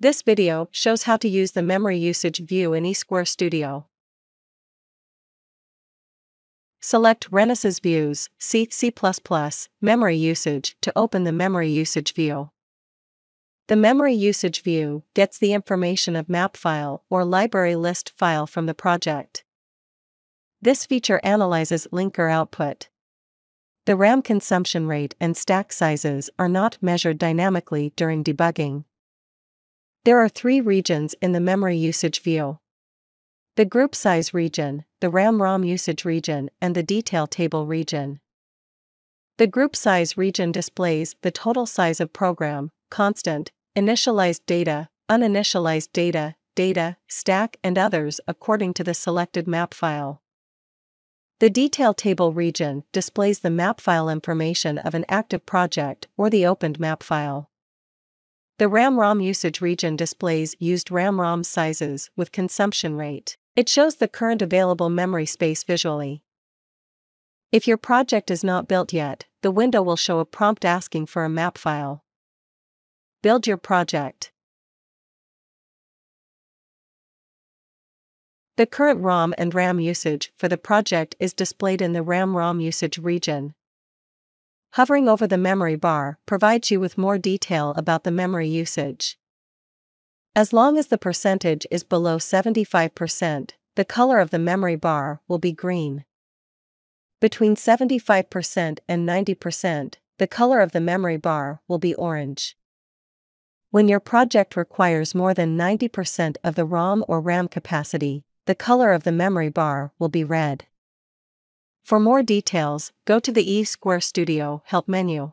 This video shows how to use the memory usage view in eSquare Studio. Select Renesas Views, C++, Memory Usage to open the Memory Usage View. The Memory Usage View gets the information of map file or library list file from the project. This feature analyzes linker output. The RAM consumption rate and stack sizes are not measured dynamically during debugging. There are three regions in the Memory Usage View: the Group Size region, the RAM-ROM usage region, and the Detail Table region. The Group Size region displays the total size of program, constant, initialized data, uninitialized data, data, stack, and others according to the selected map file. The Detail Table region displays the map file information of an active project or the opened map file. The RAM-ROM usage region displays used RAM-ROM sizes with consumption rate. It shows the current available memory space visually. If your project is not built yet, the window will show a prompt asking for a map file. Build your project. The current ROM and RAM usage for the project is displayed in the RAM-ROM usage region. Hovering over the memory bar provides you with more detail about the memory usage. As long as the percentage is below 75%, the color of the memory bar will be green. Between 75% and 90%, the color of the memory bar will be orange. When your project requires more than 90% of the ROM or RAM capacity, the color of the memory bar will be red. For more details, go to the eSquare Studio Help menu.